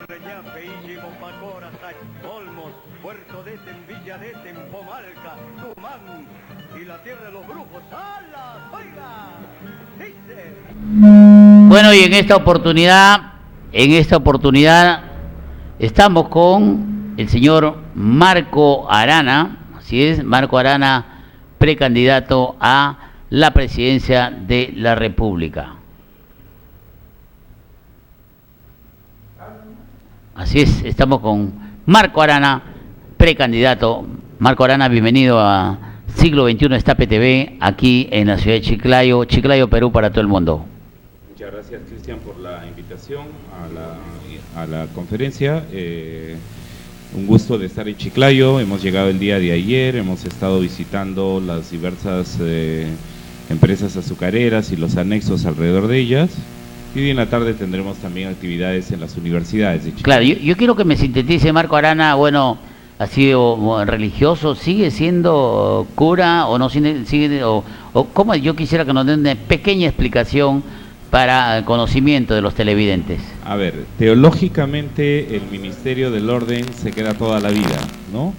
Reñafe, Íñigo, Pacora, Olmos, Puerto de Villa de Pomalca, Tumán y la tierra de los brujos. ¡Hala! ¡Oiga! ¡Dice! Bueno, y en esta oportunidad estamos con el señor Marco Arana, así es, Marco Arana, precandidato a la presidencia de la República. Así es, estamos con Marco Arana, precandidato. Marco Arana, bienvenido a Siglo XXI Destape TV, aquí en la ciudad de Chiclayo, Perú, para todo el mundo. Muchas gracias, Cristian, por la invitación a la conferencia. Un gusto de estar en Chiclayo. Hemos llegado el día de ayer, hemos estado visitando las diversas empresas azucareras y los anexos alrededor de ellas. Y hoy en la tarde tendremos también actividades en las universidades de Chiclayo. Claro, yo quiero que me sintetice, Marco Arana. Bueno, ha sido religioso, sigue siendo cura o no sigue, o cómo. Yo quisiera que nos den una pequeña explicación para el conocimiento de los televidentes. A ver, teológicamente el ministerio del orden se queda toda la vida, ¿no?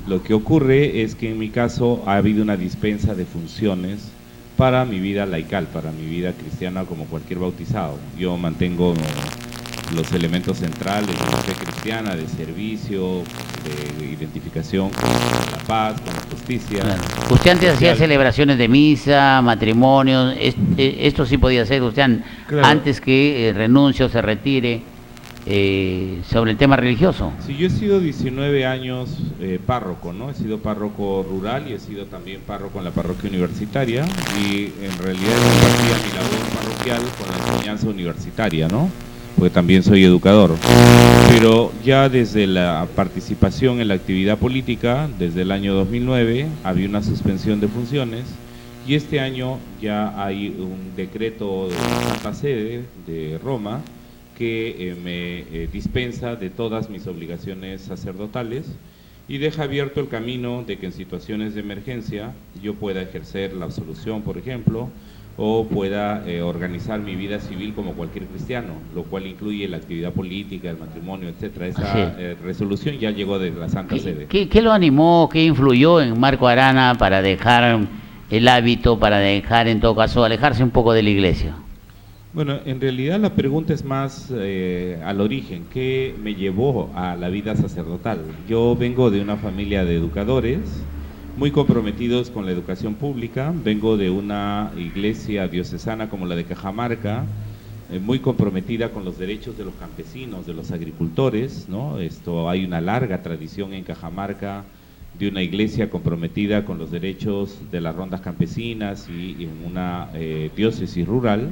Lo que ocurre es que en mi caso ha habido una dispensa de funciones para mi vida laical, para mi vida cristiana como cualquier bautizado. Yo mantengo los elementos centrales de la fe cristiana, de servicio, de identificación con la paz, con la justicia. Claro. Usted antes hacía celebraciones de misa, matrimonios, esto sí podía hacer usted claro, antes que renuncie o se retire, sobre el tema religioso. Sí, yo he sido 19 años párroco, ¿no? He sido párroco rural y he sido también párroco en la parroquia universitaria, y en realidad compartía mi labor parroquial con la enseñanza universitaria, ¿no? Porque también soy educador. Pero ya desde la participación en la actividad política, desde el año 2009, había una suspensión de funciones, y este año ya hay un decreto de la Santa Sede de Roma que me dispensa de todas mis obligaciones sacerdotales y deja abierto el camino de que en situaciones de emergencia yo pueda ejercer la absolución, por ejemplo, o pueda organizar mi vida civil como cualquier cristiano, lo cual incluye la actividad política, el matrimonio, etcétera. Esa resolución ya llegó de la Santa Sede. ¿Qué lo animó, qué influyó en Marco Arana para dejar el hábito, para dejar, en todo caso, alejarse un poco de la iglesia? Bueno, en realidad la pregunta es más al origen. ¿Qué me llevó a la vida sacerdotal? Yo vengo de una familia de educadores muy comprometidos con la educación pública. Vengo de una iglesia diocesana como la de Cajamarca, muy comprometida con los derechos de los campesinos, de los agricultores, ¿no? Hay una larga tradición en Cajamarca de una iglesia comprometida con los derechos de las rondas campesinas y en una diócesis rural.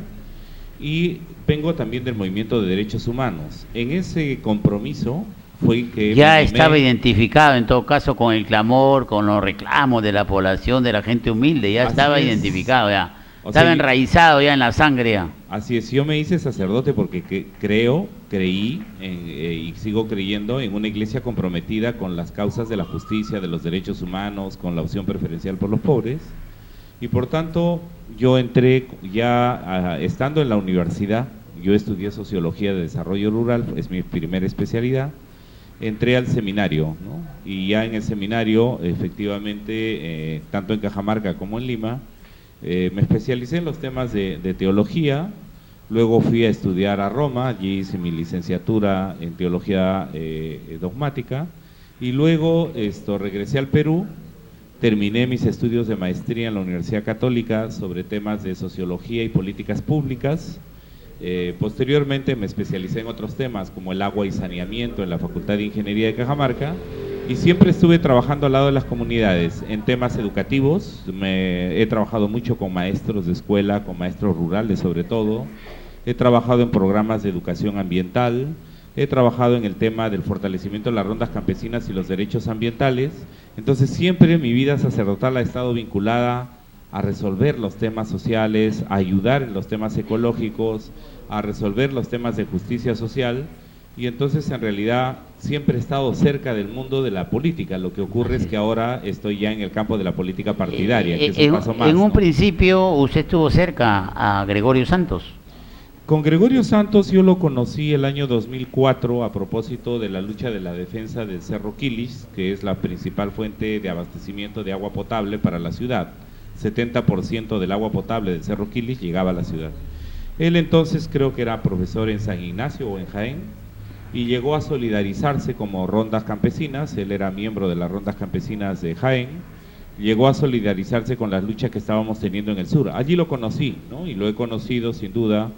Y vengo también del movimiento de derechos humanos. En ese compromiso fue que ya estaba identificado en todo caso con el clamor, con los reclamos de la población, de la gente humilde, ya estaba identificado, ya estaba enraizado ya en la sangre ya. Así es, yo me hice sacerdote porque creí y sigo creyendo en una iglesia comprometida con las causas de la justicia, de los derechos humanos, con la opción preferencial por los pobres. Y por tanto, yo entré ya estando en la universidad. Yo estudié Sociología de Desarrollo Rural, es mi primera especialidad. Entré al seminario, ¿no? Y ya en el seminario, efectivamente, tanto en Cajamarca como en Lima, me especialicé en los temas de teología. Luego fui a estudiar a Roma, allí hice mi licenciatura en Teología Dogmática, y luego regresé al Perú. Terminé mis estudios de maestría en la Universidad Católica sobre temas de sociología y políticas públicas. Posteriormente me especialicé en otros temas como el agua y saneamiento en la Facultad de Ingeniería de Cajamarca, y siempre estuve trabajando al lado de las comunidades en temas educativos. He trabajado mucho con maestros de escuela, con maestros rurales sobre todo. He trabajado en programas de educación ambiental. He trabajado en el tema del fortalecimiento de las rondas campesinas y los derechos ambientales. Entonces siempre mi vida sacerdotal ha estado vinculada a resolver los temas sociales, a ayudar en los temas ecológicos, a resolver los temas de justicia social, y entonces en realidad siempre he estado cerca del mundo de la política. Lo que ocurre es que ahora estoy ya en el campo de la política partidaria, que es un paso más. En un principio usted estuvo cerca a Gregorio Santos. Con Gregorio Santos yo lo conocí el año 2004 a propósito de la lucha de la defensa del Cerro Quilis, que es la principal fuente de abastecimiento de agua potable para la ciudad. 70% del agua potable del Cerro Quilis llegaba a la ciudad. Él entonces creo que era profesor en San Ignacio o en Jaén, y llegó a solidarizarse como rondas campesinas. Él era miembro de las rondas campesinas de Jaén, llegó a solidarizarse con las luchas que estábamos teniendo en el sur. Allí lo conocí, ¿no? Y lo he conocido sin duda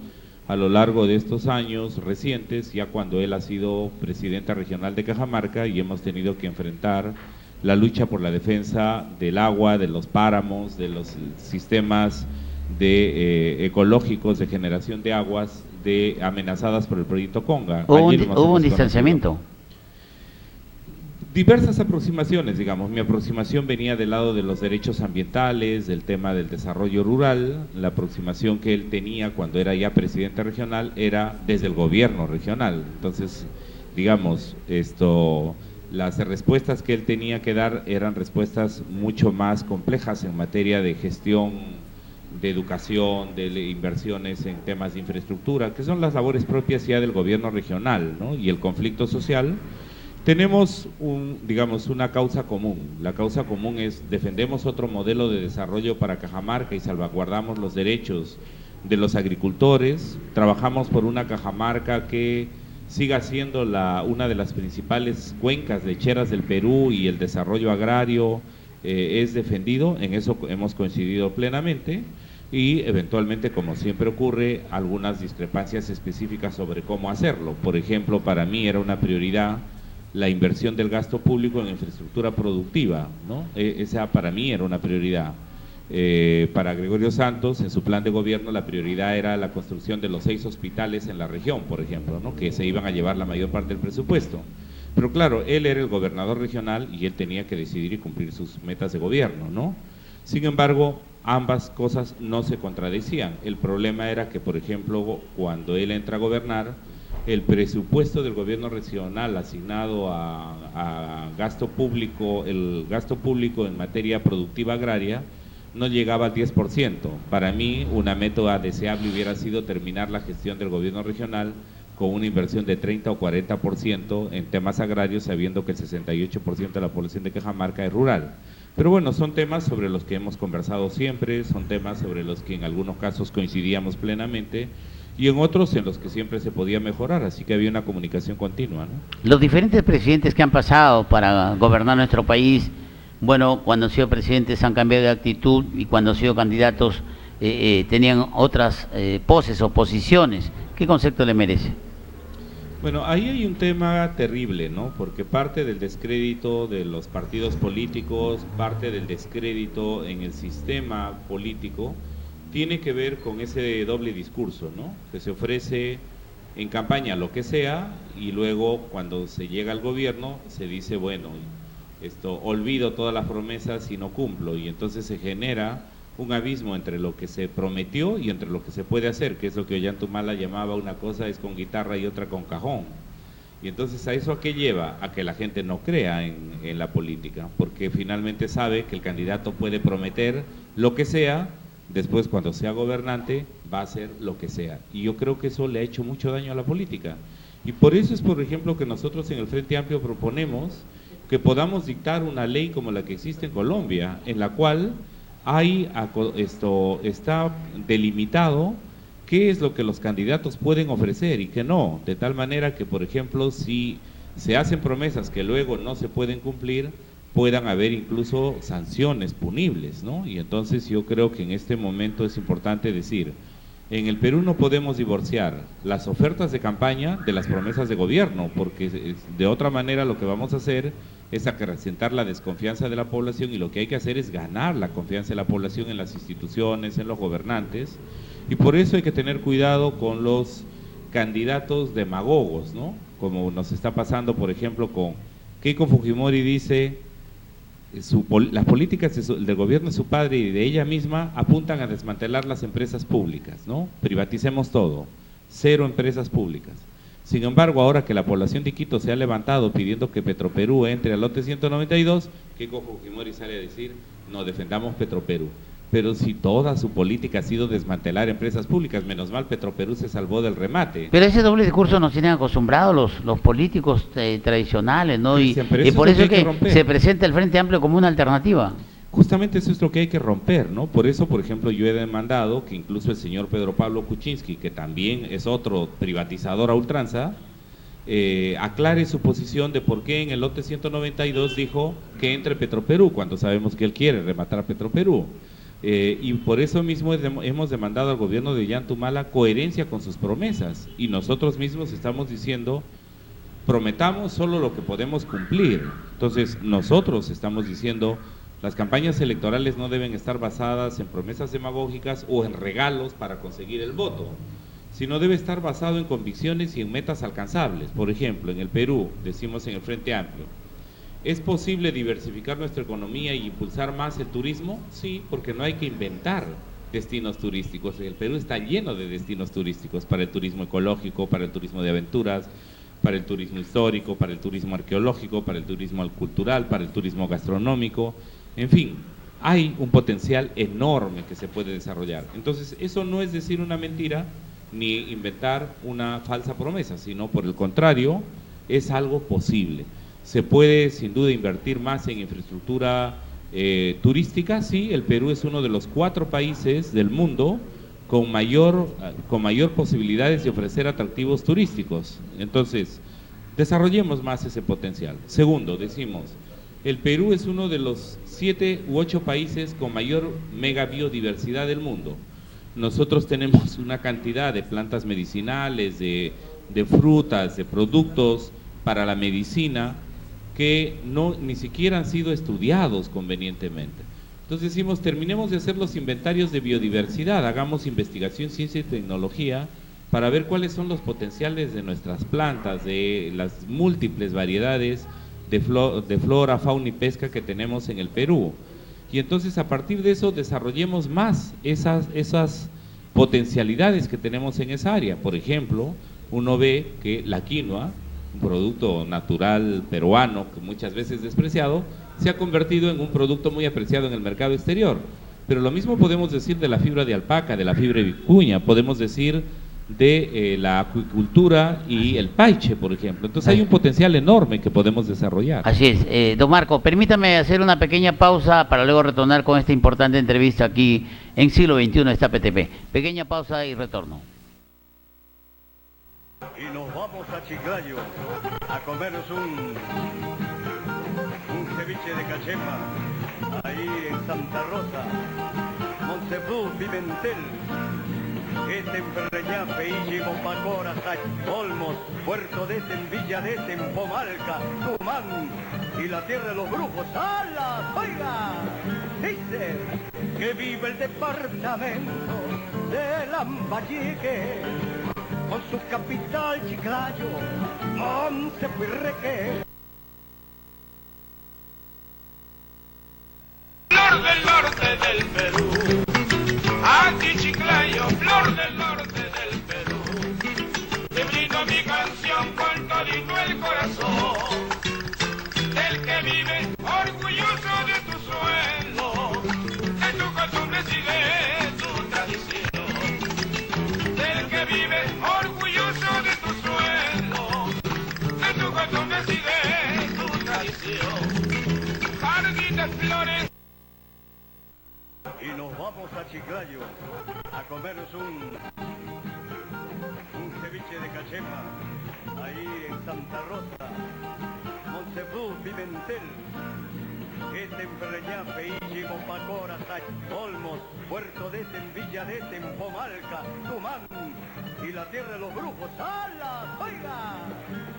a lo largo de estos años recientes, ya cuando él ha sido presidente regional de Cajamarca y hemos tenido que enfrentar la lucha por la defensa del agua, de los páramos, de los sistemas ecológicos de generación de aguas amenazadas por el proyecto Conga. Hubo un distanciamiento. Diversas aproximaciones, digamos. Mi aproximación venía del lado de los derechos ambientales, del tema del desarrollo rural. La aproximación que él tenía cuando era ya presidente regional era desde el gobierno regional. Entonces, digamos, las respuestas que él tenía que dar eran respuestas mucho más complejas en materia de gestión, de educación, de inversiones en temas de infraestructura, que son las labores propias ya del gobierno regional, ¿no? Y el conflicto social. Tenemos digamos, una causa común. La causa común es defendemos otro modelo de desarrollo para Cajamarca y salvaguardamos los derechos de los agricultores. Trabajamos por una Cajamarca que siga siendo una de las principales cuencas lecheras del Perú y el desarrollo agrario es defendido. En eso hemos coincidido plenamente y eventualmente, como siempre ocurre, algunas discrepancias específicas sobre cómo hacerlo. Por ejemplo, para mí era una prioridad la inversión del gasto público en infraestructura productiva, ¿no? Esa para mí era una prioridad. Para Gregorio Santos, en su plan de gobierno, la prioridad era la construcción de los 6 hospitales en la región, por ejemplo, ¿no? Que se iban a llevar la mayor parte del presupuesto. Pero claro, él era el gobernador regional y él tenía que decidir y cumplir sus metas de gobierno, ¿no? Sin embargo, ambas cosas no se contradecían. El problema era que, por ejemplo, cuando él entra a gobernar, el presupuesto del gobierno regional asignado a gasto público, el gasto público en materia productiva agraria, no llegaba al 10%. Para mí, una meta deseable hubiera sido terminar la gestión del gobierno regional con una inversión de 30 o 40% en temas agrarios, sabiendo que el 68% de la población de Cajamarca es rural. Pero bueno, son temas sobre los que hemos conversado siempre, son temas sobre los que en algunos casos coincidíamos plenamente, y en otros en los que siempre se podía mejorar, así que había una comunicación continua, ¿no? Los diferentes presidentes que han pasado para gobernar nuestro país, bueno, cuando han sido presidentes han cambiado de actitud y cuando han sido candidatos tenían otras poses o posiciones. ¿Qué concepto le merece? Bueno, ahí hay un tema terrible, ¿no? Porque parte del descrédito de los partidos políticos, parte del descrédito en el sistema político, tiene que ver con ese doble discurso, ¿no? Que se ofrece en campaña lo que sea y luego cuando se llega al gobierno se dice, bueno, olvido todas las promesas y no cumplo, y entonces se genera un abismo entre lo que se prometió y entre lo que se puede hacer, que es lo que Ollantumala llamaba una cosa es con guitarra y otra con cajón. Y entonces ¿a eso a qué lleva? A que la gente no crea en la política, porque finalmente sabe que el candidato puede prometer lo que sea, después cuando sea gobernante va a hacer lo que sea. Y yo creo que eso le ha hecho mucho daño a la política. Y por eso es, por ejemplo, que nosotros en el Frente Amplio proponemos que podamos dictar una ley como la que existe en Colombia, en la cual está delimitado qué es lo que los candidatos pueden ofrecer y qué no, de tal manera que, por ejemplo, si se hacen promesas que luego no se pueden cumplir, puedan haber incluso sanciones punibles, ¿no? Y entonces yo creo que en este momento es importante decir, en el Perú no podemos divorciar las ofertas de campaña de las promesas de gobierno, porque de otra manera lo que vamos a hacer es acrecentar la desconfianza de la población, y lo que hay que hacer es ganar la confianza de la población en las instituciones, en los gobernantes, y por eso hay que tener cuidado con los candidatos demagogos, ¿no? Como nos está pasando, por ejemplo, con Keiko Fujimori. Dice, las políticas del gobierno de su padre y de ella misma apuntan a desmantelar las empresas públicas, ¿no? Privaticemos todo, 0 empresas públicas. Sin embargo, ahora que la población de Quito se ha levantado pidiendo que Petroperú entre al lote 192, Keiko Fujimori sale a decir, no, defendamos Petroperú. Pero si toda su política ha sido desmantelar empresas públicas, menos mal Petroperú se salvó del remate. Pero ese doble discurso nos tienen acostumbrados los políticos tradicionales, ¿no? Cristian, pero Y eso por es lo eso que hay es que que romper. se presenta el Frente Amplio como una alternativa. Justamente eso es lo que hay que romper, ¿no? Por eso, por ejemplo, yo he demandado que incluso el señor Pedro Pablo Kuczynski, que también es otro privatizador a ultranza, aclare su posición de por qué en el lote 192 dijo que entre Petroperú, cuando sabemos que él quiere rematar a Petroperú. Y por eso mismo hemos demandado al gobierno de Ollantumala coherencia con sus promesas, y nosotros mismos estamos diciendo, prometamos solo lo que podemos cumplir. Entonces nosotros estamos diciendo, las campañas electorales no deben estar basadas en promesas demagógicas o en regalos para conseguir el voto, sino debe estar basado en convicciones y en metas alcanzables. Por ejemplo, en el Perú, decimos en el Frente Amplio, ¿es posible diversificar nuestra economía y impulsar más el turismo? Sí, porque no hay que inventar destinos turísticos. El Perú está lleno de destinos turísticos para el turismo ecológico, para el turismo de aventuras, para el turismo histórico, para el turismo arqueológico, para el turismo cultural, para el turismo gastronómico. En fin, hay un potencial enorme que se puede desarrollar. Entonces, eso no es decir una mentira ni inventar una falsa promesa, sino por el contrario, es algo posible. Se puede sin duda invertir más en infraestructura turística. Sí, el Perú es uno de los 4 países del mundo con mayor posibilidades de ofrecer atractivos turísticos. Entonces, desarrollemos más ese potencial. Segundo, decimos, el Perú es uno de los 7 u 8 países con mayor megabiodiversidad del mundo. Nosotros tenemos una cantidad de plantas medicinales, de frutas, de productos para la medicina que ni siquiera han sido estudiados convenientemente. Entonces decimos, terminemos de hacer los inventarios de biodiversidad, hagamos investigación, ciencia y tecnología para ver cuáles son los potenciales de nuestras plantas, de las múltiples variedades de flora, fauna y pesca que tenemos en el Perú. Y entonces a partir de eso desarrollemos más esas potencialidades que tenemos en esa área. Por ejemplo, uno ve que la quinoa, un producto natural peruano que muchas veces es despreciado, se ha convertido en un producto muy apreciado en el mercado exterior. Pero lo mismo podemos decir de la fibra de alpaca, de la fibra de vicuña, podemos decir de la acuicultura y el paiche, por ejemplo. Entonces hay un potencial enorme que podemos desarrollar. Así es. Don Marco, permítame hacer una pequeña pausa para luego retornar con esta importante entrevista aquí en Siglo XXI, esta PTP. Pequeña pausa y retorno. Y nos vamos a Chiclayo a comernos un ceviche de cachemba ahí en Santa Rosa, Monteplú, Pimentel, Empereñafe, Ichi, Mompacora, Olmos, Puerto de Villa de Pomalca, Tumán y la tierra de los brujos. ¡Alas! ¡Oiga! Dice que vive el departamento de Lambayeque con su capital Chiclayo, Montepuirreque. Flor del norte del Perú, aquí Chiclayo, flor del norte del Perú, te brindo mi canción con todito el corazón, del que vive orgulloso de tu suelo, de tu costumbres y de tu tradición, del que vive orgulloso de tu suelo, de tu costumbres y de tu tradición, jardín de flores. Y nos vamos a Chiclayo a comernos un ceviche de cachemba ahí en Santa Rosa, Monteplú, Pimentel, Empereñafe, Ichi, Mompacora, Olmos, Puerto de Villa de Pomalca, Tumán y la tierra de los brujos. ¡Alas! ¡Oiga!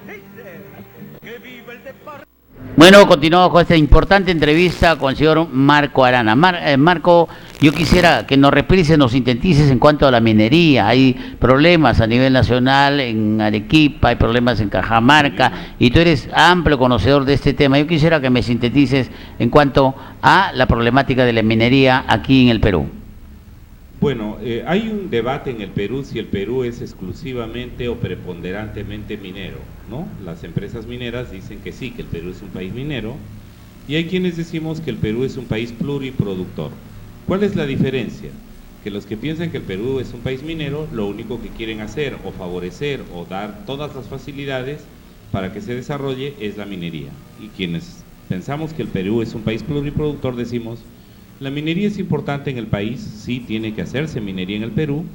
Dice que vive el departamento. Bueno, continuamos con esta importante entrevista con el señor Marco Arana. Marco, yo quisiera que nos reprises, nos sintetices en cuanto a la minería. Hay problemas a nivel nacional en Arequipa, hay problemas en Cajamarca, y tú eres amplio conocedor de este tema. Yo quisiera que me sintetices en cuanto a la problemática de la minería aquí en el Perú. Bueno, hay un debate en el Perú si el Perú es exclusivamente o preponderantemente minero, ¿no? Las empresas mineras dicen que sí, que el Perú es un país minero, y hay quienes decimos que el Perú es un país pluriproductor. ¿Cuál es la diferencia? Que los que piensan que el Perú es un país minero, lo único que quieren hacer o favorecer o dar todas las facilidades para que se desarrolle es la minería. Y quienes pensamos que el Perú es un país pluriproductor decimos, la minería es importante en el país, sí tiene que hacerse minería en el Perú,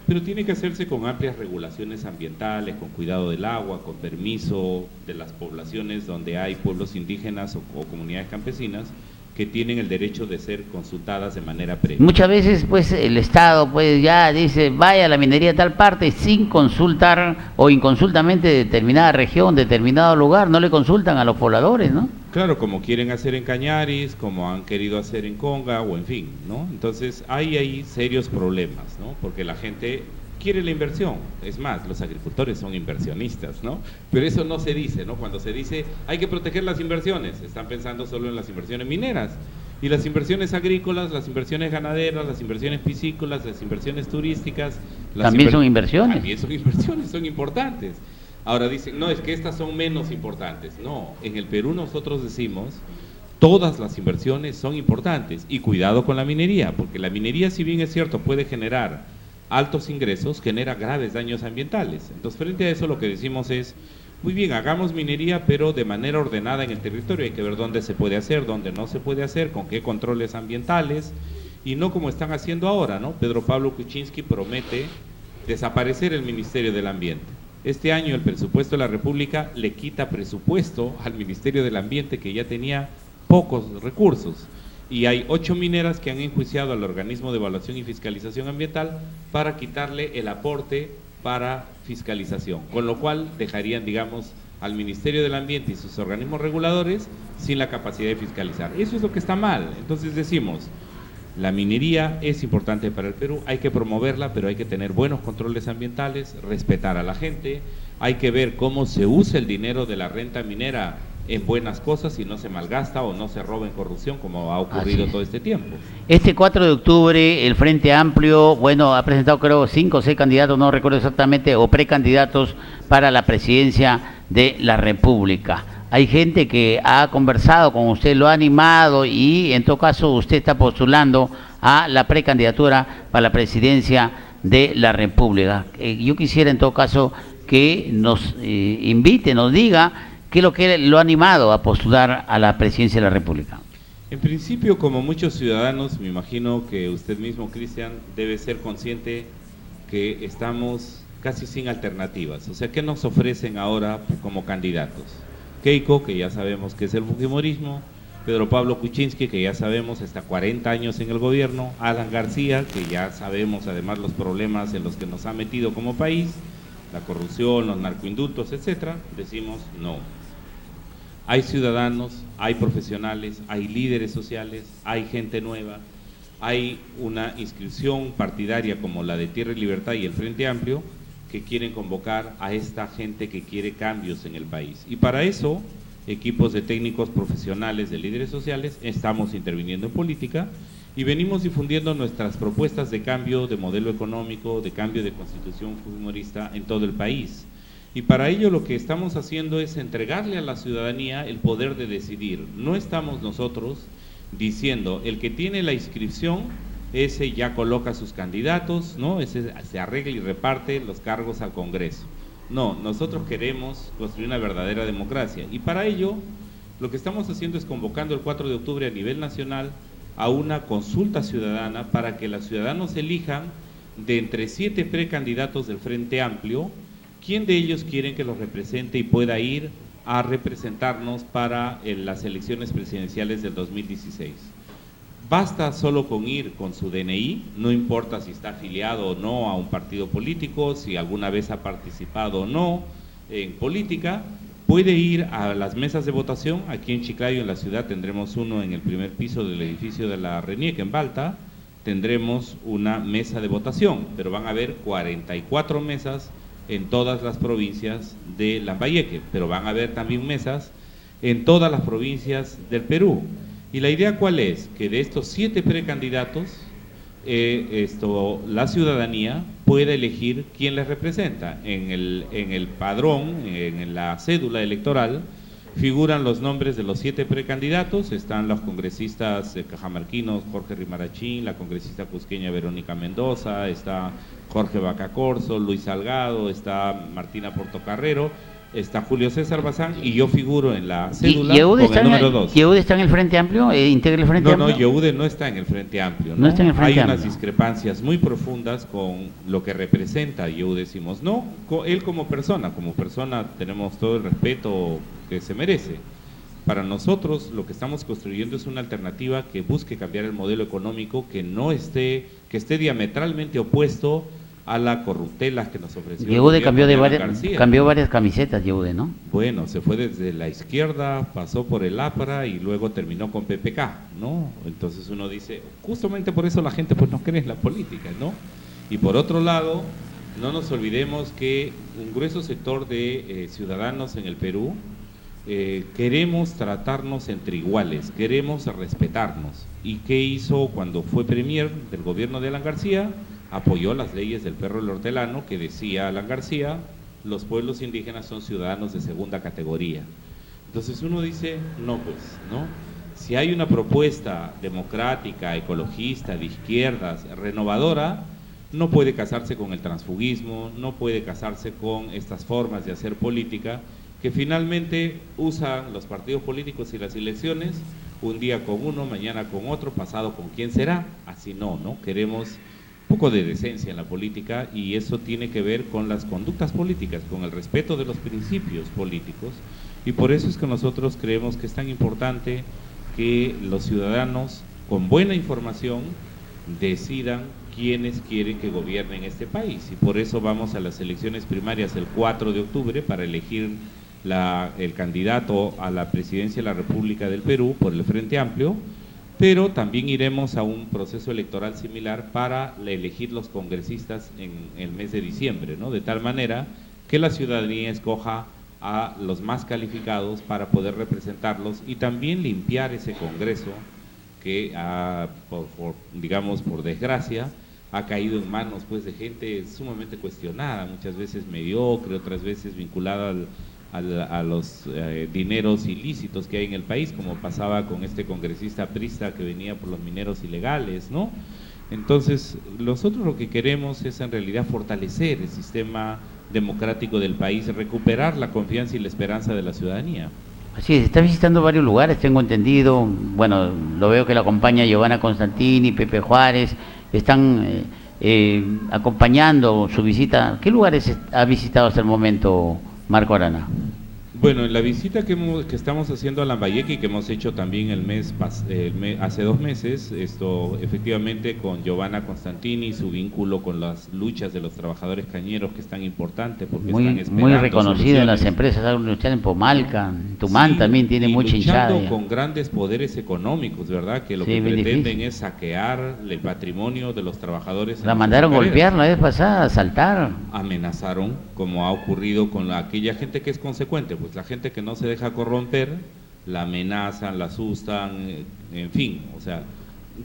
pero tiene que hacerse con amplias regulaciones ambientales, con cuidado del agua, con permiso de las poblaciones donde hay pueblos indígenas o comunidades campesinas que tienen el derecho de ser consultadas de manera previa. Muchas veces pues el Estado pues ya dice vaya a la minería a tal parte sin consultar o inconsultamente determinada región, determinado lugar, no le consultan a los pobladores, ¿no? Claro, como quieren hacer en Cañaris, como han querido hacer en Conga o en fin, ¿no? Entonces hay ahí serios problemas, ¿no? Porque la gente quiere la inversión, es más, los agricultores son inversionistas, ¿no? Pero eso no se dice, ¿no? Cuando se dice hay que proteger las inversiones, están pensando solo en las inversiones mineras, y las inversiones agrícolas, las inversiones ganaderas, las inversiones piscícolas, las inversiones turísticas… También son inversiones. También son inversiones, son importantes. Ahora dicen, no, es que estas son menos importantes. No, en el Perú nosotros decimos, todas las inversiones son importantes, y cuidado con la minería, porque la minería, si bien es cierto, puede generar altos ingresos, genera graves daños ambientales. Entonces, frente a eso lo que decimos es, muy bien, hagamos minería, pero de manera ordenada en el territorio, hay que ver dónde se puede hacer, dónde no se puede hacer, con qué controles ambientales, y no como están haciendo ahora, ¿no? Pedro Pablo Kuczynski promete desaparecer el Ministerio del Ambiente. Este año el presupuesto de la República le quita presupuesto al Ministerio del Ambiente, que ya tenía pocos recursos. Y hay 8 mineras que han enjuiciado al organismo de evaluación y fiscalización ambiental para quitarle el aporte para fiscalización, con lo cual dejarían, digamos, al Ministerio del Ambiente y sus organismos reguladores sin la capacidad de fiscalizar. Eso es lo que está mal. Entonces decimos, la minería es importante para el Perú, hay que promoverla, pero hay que tener buenos controles ambientales, respetar a la gente, hay que ver cómo se usa el dinero de la renta minera en buenas cosas y no se malgasta o no se roba en corrupción, como ha ocurrido todo este tiempo. Este 4 de octubre el Frente Amplio, bueno, ha presentado creo 5 o 6 candidatos, no recuerdo exactamente, o precandidatos para la presidencia de la República. Hay gente que ha conversado con usted, lo ha animado y en todo caso usted está postulando a la precandidatura para la presidencia de la República. Yo quisiera en todo caso que nos invite, nos diga qué es lo que lo ha animado a postular a la presidencia de la República. En principio, como muchos ciudadanos, me imagino que usted mismo, Cristian, debe ser consciente que estamos casi sin alternativas. O sea, ¿qué nos ofrecen ahora como candidatos? Keiko, que ya sabemos que es el fujimorismo, Pedro Pablo Kuczynski, que ya sabemos está 40 años en el gobierno, Alan García, que ya sabemos además los problemas en los que nos ha metido como país, la corrupción, los narcoindultos, etcétera. Decimos no. Hay ciudadanos, hay profesionales, hay líderes sociales, hay gente nueva, hay una inscripción partidaria como la de Tierra y Libertad y el Frente Amplio, que quieren convocar a esta gente que quiere cambios en el país. Y para eso, equipos de técnicos profesionales, de líderes sociales, estamos interviniendo en política y venimos difundiendo nuestras propuestas de cambio de modelo económico, de cambio de constitución fujimorista en todo el país. Y para ello lo que estamos haciendo es entregarle a la ciudadanía el poder de decidir. No estamos nosotros diciendo, el que tiene la inscripción, ese ya coloca sus candidatos, ¿no? Ese se arregla y reparte los cargos al Congreso. No, nosotros queremos construir una verdadera democracia y para ello lo que estamos haciendo es convocando el 4 de octubre a nivel nacional a una consulta ciudadana para que los ciudadanos elijan de entre 7 precandidatos del Frente Amplio, quién de ellos quieren que los represente y pueda ir a representarnos para las elecciones presidenciales del 2016. Basta solo con ir con su DNI, no importa si está afiliado o no a un partido político, si alguna vez ha participado o no en política, puede ir a las mesas de votación. Aquí en Chiclayo, en la ciudad, tendremos uno en el primer piso del edificio de la RENIEC en Balta, tendremos una mesa de votación, pero van a haber 44 mesas en todas las provincias de Lambayeque, pero van a haber también mesas en todas las provincias del Perú. Y la idea ¿cuál es? Que de estos 7 precandidatos, la ciudadanía pueda elegir quién les representa. En el padrón, en la cédula electoral, Figuran los nombres de los 7 precandidatos, están los congresistas cajamarquinos Jorge Rimarachín, la congresista cusqueña Verónica Mendoza, está Jorge Bacacorso, Luis Salgado, está Martina Portocarrero, está Julio César Bazán y yo figuro en la cédula con el número 2. ¿Yehude está en el Frente Amplio? ¿Integra el Frente Amplio? No, Yehude no está en el Frente Amplio. No está en el Frente Hay Amplio. unas discrepancias muy profundas con lo que representa Yehude, decimos. No, él como persona tenemos todo el respeto que se merece. Para nosotros lo que estamos construyendo es una alternativa que busque cambiar el modelo económico, que esté diametralmente opuesto a la corruptela que nos ofreció. Yehude cambió varias camisetas, Yehude, ¿no? Bueno, se fue desde la izquierda, pasó por el APRA y luego terminó con PPK, ¿no? Entonces uno dice, justamente por eso la gente pues no cree en la política, ¿no? Y por otro lado, no nos olvidemos que un grueso sector de ciudadanos en el Perú queremos tratarnos entre iguales, queremos respetarnos. ¿Y qué hizo cuando fue premier del gobierno de Alan García? Apoyó las leyes del perro el hortelano que decía Alan García, los pueblos indígenas son ciudadanos de segunda categoría. Entonces uno dice, no pues, ¿no? Si hay una propuesta democrática, ecologista, de izquierdas, renovadora, no puede casarse con el transfugismo, no puede casarse con estas formas de hacer política que finalmente usan los partidos políticos y las elecciones, un día con uno, mañana con otro, pasado con quién será. Así no, ¿no? Queremos un poco de decencia en la política y eso tiene que ver con las conductas políticas, con el respeto de los principios políticos, y por eso es que nosotros creemos que es tan importante que los ciudadanos con buena información decidan quiénes quieren que gobiernen este país, y por eso vamos a las elecciones primarias el 4 de octubre para elegir el candidato a la presidencia de la República del Perú por el Frente Amplio, pero también iremos a un proceso electoral similar para elegir los congresistas en el mes de diciembre, ¿no? De tal manera que la ciudadanía escoja a los más calificados para poder representarlos y también limpiar ese Congreso que, digamos, por desgracia, ha caído en manos pues de gente sumamente cuestionada, muchas veces mediocre, otras veces vinculada a los dineros ilícitos que hay en el país, como pasaba con este congresista aprista que venía por los mineros ilegales, ¿no? Entonces, nosotros lo que queremos es en realidad fortalecer el sistema democrático del país, recuperar la confianza y la esperanza de la ciudadanía. Así es, está visitando varios lugares, tengo entendido. Bueno, lo veo que lo acompaña Giovanna Constantini, Pepe Juárez, están acompañando su visita. ¿Qué lugares ha visitado hasta el momento Marco Arana? Bueno, en la visita que estamos haciendo a Lambayeque y que hemos hecho también hace 2 meses, efectivamente con Giovanna Constantini, su vínculo con las luchas de los trabajadores cañeros, que es tan importante porque están esperando muy reconocida en las soluciones. empresas agroindustriales en Pomalca, en Tumán, sí, también tiene mucha hinchada. Con grandes poderes económicos, ¿verdad? Que lo que pretenden es saquear el patrimonio de los trabajadores. La mandaron golpear la vez pasada, asaltar. Amenazaron, como ha ocurrido con aquella gente que es consecuente, pues la gente que no se deja corromper, la amenazan, la asustan, en fin, o sea,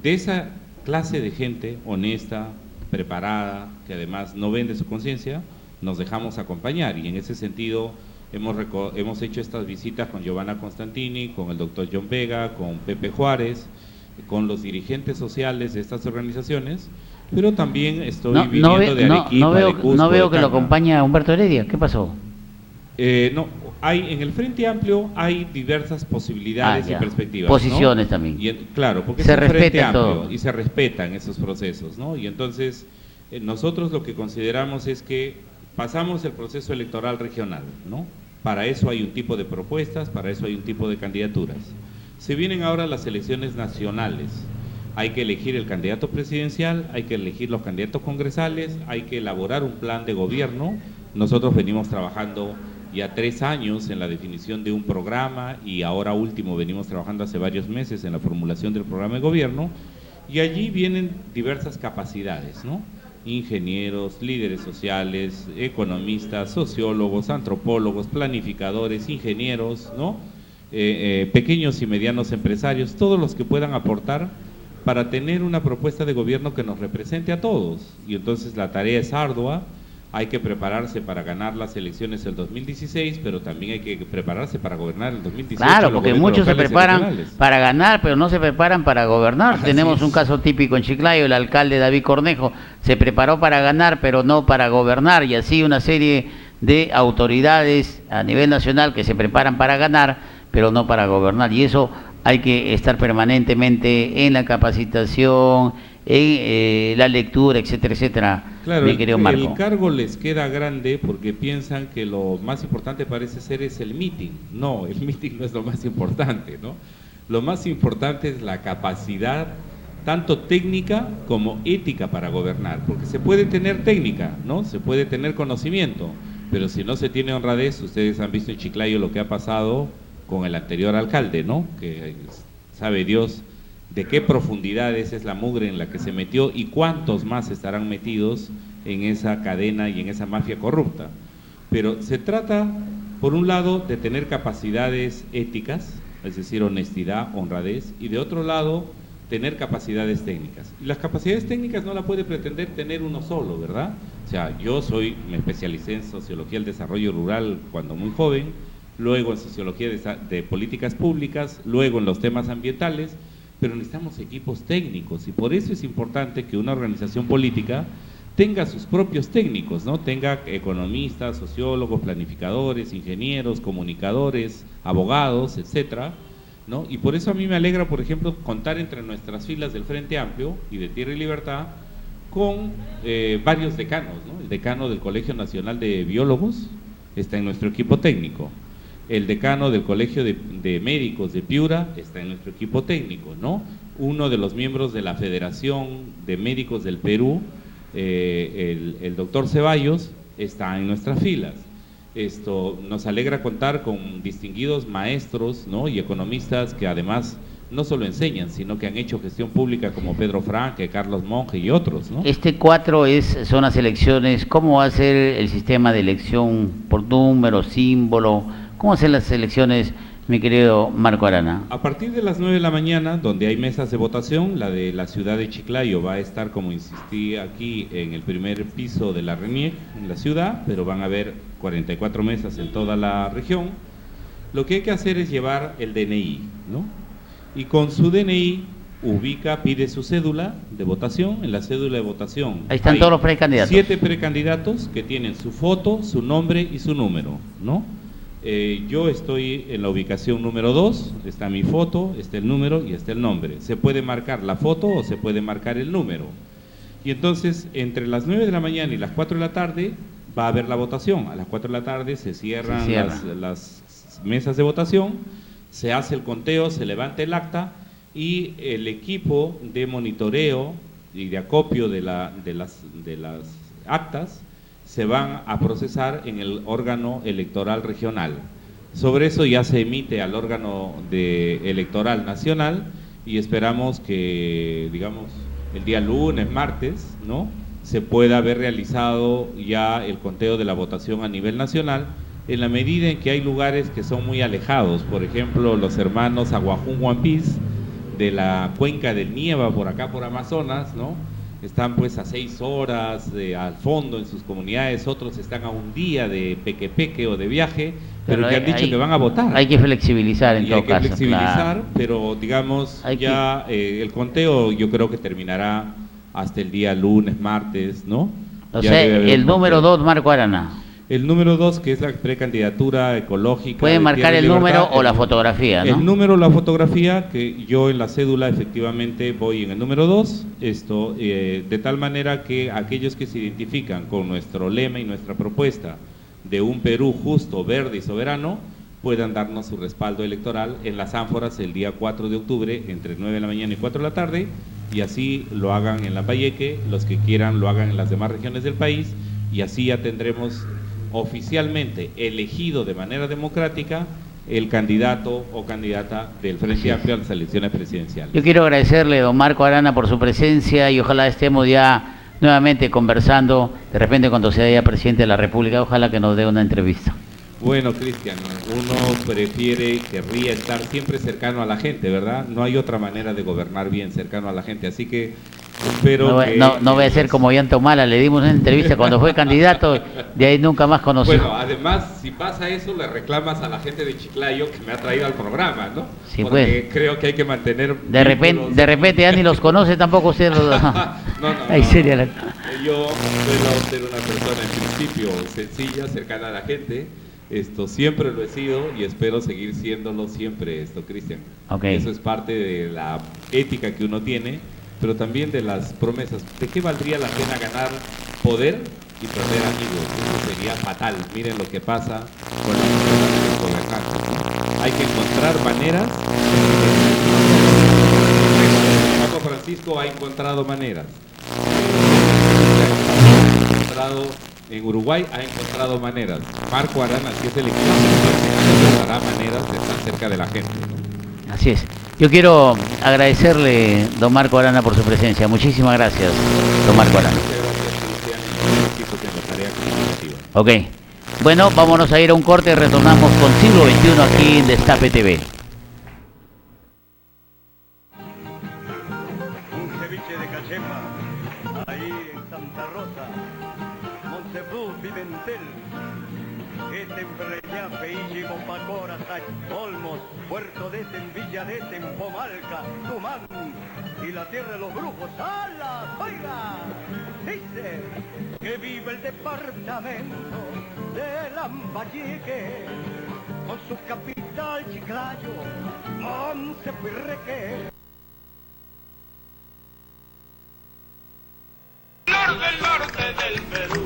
de esa clase de gente honesta, preparada, que además no vende su conciencia, nos dejamos acompañar, y en ese sentido hemos hecho estas visitas con Giovanna Constantini, con el doctor John Vega, con Pepe Juárez, con los dirigentes sociales de estas organizaciones, pero también estoy viniendo de Arequipa, de Cusco, no veo de que lo acompaña Humberto Heredia. ¿Qué pasó? No, en el Frente Amplio hay diversas posibilidades y perspectivas, posiciones, ¿no? También. Claro, porque se es un Frente Amplio todo. Y se respetan esos procesos, ¿no? Y entonces nosotros lo que consideramos es que pasamos el proceso electoral regional, ¿no? Para eso hay un tipo de propuestas, para eso hay un tipo de candidaturas. Se vienen ahora las elecciones nacionales. Hay que elegir el candidato presidencial, hay que elegir los candidatos congresales, hay que elaborar un plan de gobierno. Nosotros venimos trabajando ya 3 años en la definición de un programa y ahora último venimos trabajando hace varios meses en la formulación del programa de gobierno, y allí vienen diversas capacidades, ¿no? Ingenieros, líderes sociales, economistas, sociólogos, antropólogos, planificadores, ingenieros, ¿no? Pequeños y medianos empresarios, todos los que puedan aportar para tener una propuesta de gobierno que nos represente a todos. Y entonces la tarea es ardua. Hay que prepararse para ganar las elecciones del 2016, pero también hay que prepararse para gobernar el 2018. Claro, porque muchos se preparan regionales. para ganar, pero no se preparan para gobernar. Así Tenemos un es. caso típico en Chiclayo, el alcalde David Cornejo se preparó para ganar, pero no para gobernar, y así una serie de autoridades a nivel nacional que se preparan para ganar, pero no para gobernar. Y eso hay que estar permanentemente en la capacitación, en la lectura, etcétera, etcétera. Claro, mi querido Marco. el cargo les queda grande porque piensan que lo más importante parece ser es el meeting. No, el meeting no es lo más importante, ¿no? Lo más importante es la capacidad, tanto técnica como ética para gobernar, porque se puede tener técnica, ¿no? Se puede tener conocimiento, pero si no se tiene honradez, ustedes han visto en Chiclayo lo que ha pasado con el anterior alcalde, ¿no? Que sabe Dios de qué profundidades es la mugre en la que se metió y cuántos más estarán metidos en esa cadena y en esa mafia corrupta. Pero se trata, por un lado, de tener capacidades éticas, es decir, honestidad, honradez, y de otro lado, tener capacidades técnicas. Y las capacidades técnicas no la puede pretender tener uno solo, ¿verdad? O sea, me especialicé en Sociología del Desarrollo Rural cuando muy joven, luego en Sociología de Políticas Públicas, luego en los temas ambientales, pero necesitamos equipos técnicos y por eso es importante que una organización política tenga sus propios técnicos, ¿no? Tenga economistas, sociólogos, planificadores, ingenieros, comunicadores, abogados, etcétera, ¿no? Y por eso a mí me alegra, por ejemplo, contar entre nuestras filas del Frente Amplio y de Tierra y Libertad con varios decanos, ¿no? El decano del Colegio Nacional de Biólogos está en nuestro equipo técnico. El decano del Colegio de Médicos de Piura está en nuestro equipo técnico, ¿no? Uno de los miembros de la Federación de Médicos del Perú, el doctor Ceballos, está en nuestras filas. Esto nos alegra contar con distinguidos maestros, ¿no? Y economistas que además no solo enseñan, sino que han hecho gestión pública como Pedro Franque, Carlos Monge y otros, ¿no? Este 4 son las elecciones. ¿Cómo va a ser el sistema de elección por número, símbolo? ¿Cómo hacen las elecciones, mi querido Marco Arana? A partir de las 9 de la mañana, donde hay mesas de votación, la de la ciudad de Chiclayo va a estar, como insistí aquí, en el primer piso de la RENIEC, en la ciudad, pero van a haber 44 mesas en toda la región. Lo que hay que hacer es llevar el DNI, ¿no? Y con su DNI pide su cédula de votación. En la cédula de votación ahí están todos los precandidatos. 7 precandidatos que tienen su foto, su nombre y su número, ¿no? Yo estoy en la ubicación número 2, está mi foto, está el número y está el nombre. Se puede marcar la foto o se puede marcar el número. Y entonces, entre las 9 de la mañana y las 4 de la tarde, va a haber la votación. A las 4 de la tarde se cierran las mesas de votación, se hace el conteo, se levanta el acta y el equipo de monitoreo y de acopio de las actas se van a procesar en el órgano electoral regional. Sobre eso ya se emite al órgano electoral nacional y esperamos que, digamos, el día lunes, martes, ¿no?, se pueda haber realizado ya el conteo de la votación a nivel nacional, en la medida en que hay lugares que son muy alejados. Por ejemplo, los hermanos Aguajún Huampís, de la cuenca del Nieva, por acá por Amazonas, ¿no?, están pues a 6 horas al fondo en sus comunidades, otros están a un día de peque o de viaje, pero que han dicho que van a votar. Hay que flexibilizar en todo caso. Hay que flexibilizar, claro. Pero digamos, el conteo yo creo que terminará hasta el día lunes, martes, ¿no? O sea, el número 2, Marco Arana. El número 2, que es la precandidatura ecológica. Puede marcar el número o la fotografía, ¿no? El número o la fotografía, que yo en la cédula efectivamente voy en el número 2, de tal manera que aquellos que se identifican con nuestro lema y nuestra propuesta de un Perú justo, verde y soberano, puedan darnos su respaldo electoral en las ánforas el día 4 de octubre, entre 9 de la mañana y 4 de la tarde, y así lo hagan en Lambayeque, los que quieran lo hagan en las demás regiones del país, y así ya tendremos oficialmente elegido de manera democrática el candidato o candidata del Frente Amplio a las elecciones presidenciales. Yo quiero agradecerle, don Marco Arana, por su presencia y ojalá estemos ya nuevamente conversando, de repente cuando sea ya presidente de la República, ojalá que nos dé una entrevista. Bueno, Cristian, uno querría estar siempre cercano a la gente, ¿verdad? No hay otra manera de gobernar bien, cercano a la gente, así que Espero que... no voy a ser como Yanto Mala, le dimos una entrevista cuando fue candidato, de ahí nunca más conoció. Bueno, además, si pasa eso, le reclamas a la gente de Chiclayo que me ha traído al programa, ¿no? Sí, porque pues. creo que hay que mantener... De repente ya ni los conoce tampoco usted. Ahí sería la... Yo suelo ser una persona en principio sencilla, cercana a la gente. Siempre lo he sido y espero seguir siéndolo siempre, Cristian. Okay. Eso es parte de la ética que uno tiene, pero también de las promesas. ¿De qué valdría la pena ganar poder y perder amigos? Eso sería fatal. Miren lo que pasa con las personas de los gobernantes, ¿no? Hay que encontrar maneras. Paco Francisco ha encontrado maneras. En Uruguay ha encontrado maneras. Marco Arana, si es el equipo, encontrará maneras de estar cerca de la gente, ¿no? Así es. Yo quiero agradecerle, don Marco Arana, por su presencia. Muchísimas gracias, don Marco Arana. Ok. Bueno, vámonos a ir a un corte y retornamos con Siglo XXI aquí en Destape TV. Un ceviche de cachemba, ahí en Santa Rosa, Monteflú, Pimentel, Empreña, Peille, Compacora, Olmos, Puerto de Villa de Pomalca, Tumán y la tierra de los brujos. ¡Alas! ¡Oiga! Dice que vive el departamento de Lambayeque con su capital Chiclayo, Montepuirreque. Del norte del Perú.